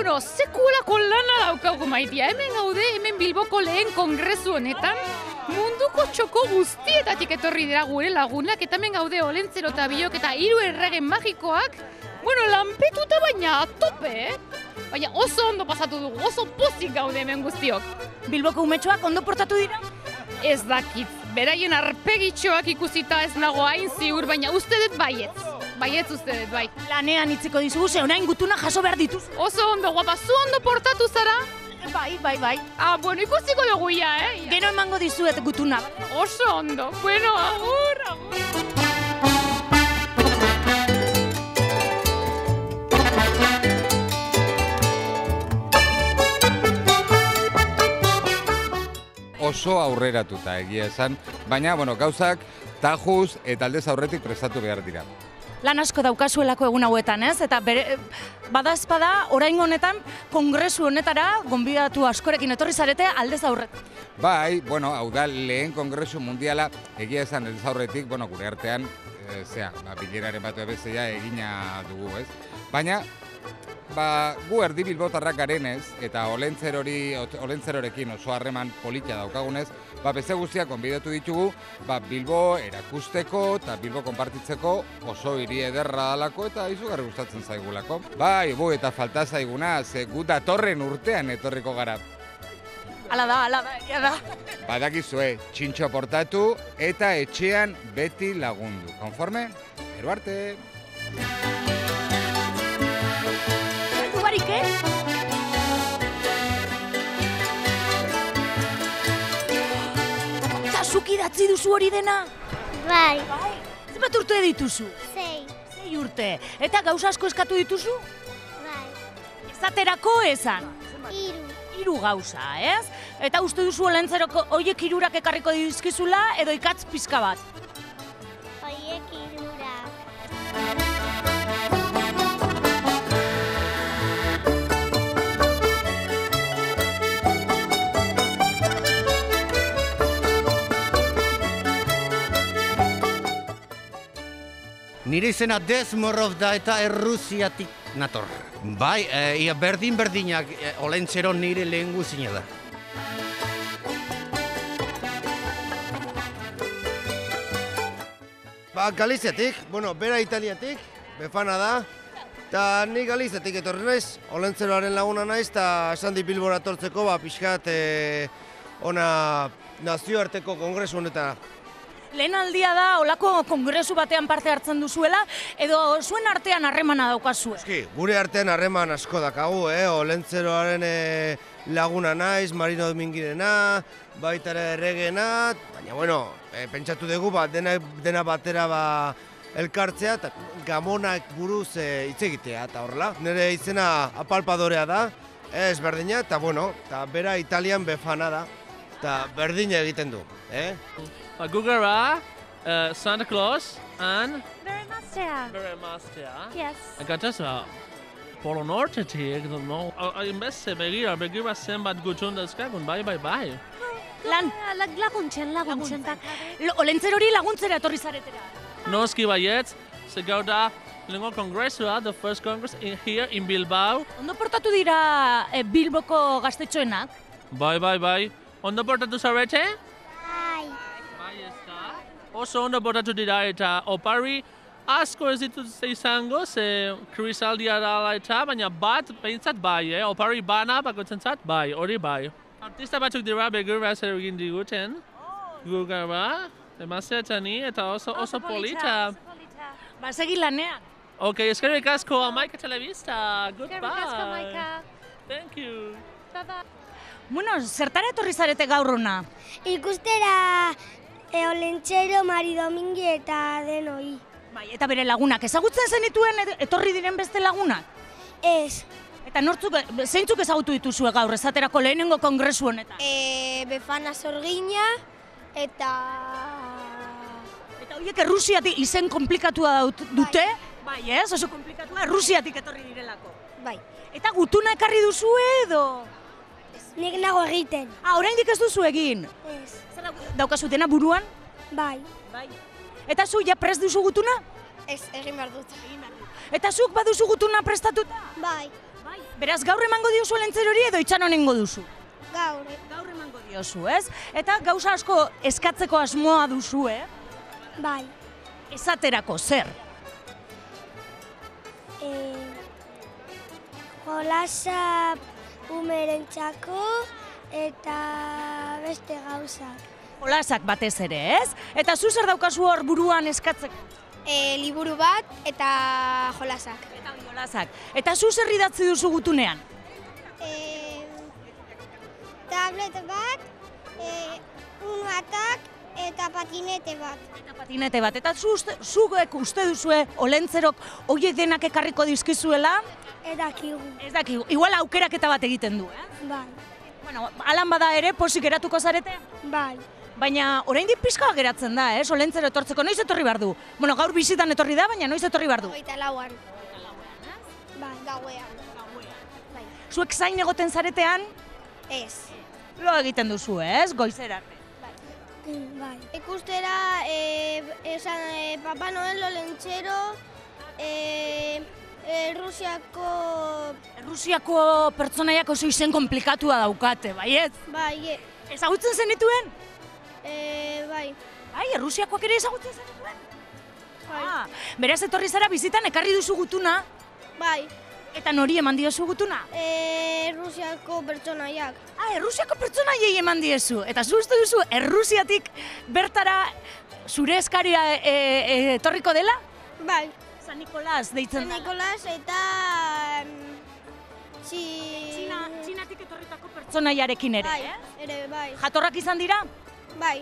Bueno, sekulako lana daukagu Maitia. Hemen gaude, hemen Bilboko lehen kongresu honetan, munduko txoko guztietatik etorri dira gure lagunak, eta hemen gaude Olentzero eta Biok eta 3 errege magikoak, bueno, lanpetuta baina tope, Baina oso ondo pasatu dugu, oso pozik gaude hemen guztiok. Bilboko umetxoak ondo portatu dira? Ez dakit, beraien arpegitxoak ikusita ez nago hain ziur, baina uste dut baietz. Baietz uste dut, bai. Lanean itziko dizugu, ze orain gutuna jaso behar dituz. Oso ondo, guapa, zu ondo portatu zara? Bai. Bueno, ikusiko dugu ya, Gero emango dizuet gutuna. Oso ondo. Bueno, agur. Oso aurreratuta egia esan, baina gauzak tajuz eta aldez aurretik prestatu behar dira. Lan asko daukazuelako egun hauetan, ez? Eta badaezpada, orain honetan, kongresu honetara, gonbidatu askorekin etorri zarete aldez aurretik. Bai, hau da lehen kongresu mundiala egia esan aldez aurretik, gure artean, bileraren batu ebezea egina dugu, ez? Baina, gu erdi bilbotarrak garenez, eta olentzerorekin oso harreman politia daukagunez, beste guztiak konbidatu ditugu, Bilbo erakusteko eta Bilbo konpartitzeko oso hiri ederra dalako eta izugarri gustatzen zaigulako. Eta falta zaiguna, ze gu datorren urtean etorriko gara. Hala da, egia da. Badakizue, txintxo portatu eta etxean beti lagundu. Konforme? Gero arte! Eta zuk idatzi duzu hori dena? Bai. Zenbat urte dituzu? 6. 6 urte. Eta gauza asko eskatu dituzu? Bai. Ezaterako esan? 3. 3 gauza, ez? Eta uste duzu Olentzeroko horiek 3 ekarriko dizkizula edo ikatz pizka bat? Horiek 3. Nire izena Desmorov da eta Errusiatik nator. Bai, ia berdinak Olentzero nire lehen guzina da. Galiziatik, bera Italiatik, befana da. Eta ni Galiziatik etorri naiz, Olentzeroaren laguna naiz, eta Sandi Bilbora tortzeko pixkat ona nazioarteko kongresu honetara. Lehen aldia da, olako kongresu batean parte hartzen duzuela, edo zuen artean harremana daukazue? Gure artean harreman asko dakagu, Olentzeroaren laguna naiz, Marino Domingirena, baita ere erregena, baina, pentsatu dugu, dena batera elkartzea, eta gamonak buruz hitz egitea, eta horrela. Nire izena apalpadorea da, ez berdina, eta bera Italian befana da, eta berdina egiten du, Gugara, Santa Claus, and Beremaztea. Yes. Gatasa, Polo Nortetik, begira zenbat gutxun dazkagun, bai. Laguntzen. Olentzerori laguntzera etorri zaretera. Noski baietz, ze gaur da lehenko kongresua, the first congress here in Bilbao. Ondo portatu dira Bilboko gaztetxoenak? Bai. Ondo portatu zarete? Oso ondo portatu dira eta opari asko ez dituzte izango, ze krisaldia dala eta, baina bat behintzat bai, opari bana bakoitzentzat bai, hori bai. Artista batzuk dira begirra zer egin diguten, Gugara, emaztea eta ni, eta oso polita. Segi lanean. Ok, eskerrik asko Amaika Telebista, goodbye. Eskerrik asko, Amaika. Thank you. Zertara etorri zarete gaur hona? Ikustera Olentzero, Mari Domingi eta denoi. Eta bere lagunak, ezagutzen zenituen etorri diren beste lagunak? Ez. Eta zeintzuk ezagutu dituzue gaur, esaterako lehenengo kongresu honetan? Befana Sorgina eta... Eta horiek Errusiatik izen komplikatua dute? Bai, ez? Oso komplikatua Errusiatik etorri direlako. Bai. Eta gutuna ekarri duzue edo? Nik nago egiten. Oraindik ez duzu egin? Ez. Zer daukazu dena buruan? Bai. Eta zu ja prest duzu gutuna? Ez, egin behar dut. Eta zuk baduzu gutuna prestatuta? Bai. Beraz, gaur emango diozu Olentzerori edo itxaron egingo duzu? Gaur. Gaur emango diozu, ez? Eta gauza asko eskatzeko asmoa duzu, Bai. Esaterako zer? Jolasa umerentzako eta beste gauzak. Jolasak batez ere, ez? Eta zu zer daukazu hor buruan eskatzeko? Liburu bat eta jolasak. Eta jolasak. Eta zu zer idatzi duzu gutunean? Tablet bat, un atak eta patinete bat. Eta patinete bat. Eta zuek uste duzue Olentzerok horiek denak ekarriko dizkizuela? Ez dakigu. Ez dakigu. Igual aukeraketa bat egiten du, Bai. Bueno, alan bada ere, posik geratuko zarete? Bai. Baina oraindik pixka geratzen da, Olentzero etortzeko. Noiz etorri behar du? Bueno, gaur bizitan etorri da, baina noiz etorri behar du? 24an. Bai. Gauean. Bai. Zuek zain egoten zaretean, Ez. lo egiten duzu, ez? Goizera arte. Bai. Ikustera, Papa Noel Olentzero, Rusiako pertsonaiak oso izen komplikatua daukate, bai ez? Bai, Ezagutzen zenituen? bai. Bai, Rusiakoak ere ezagutzen zenituen? Bai. Beraz etorri zara bizitan ekarri duzu gutuna, Bai. eta nori eman diozu gutuna? Rusiako pertsonaiak. Errusiako pertsonaiei eman diezu. Eta zu uste duzu, Errusiatik bertara zure eskaria etorriko dela? Bai. San Nikolas deitzen da. Nikolas eta... Txinatik etorritako pertsonaiarekin ere, Bai, ere, bai. Jatorrak izan dira? Bai.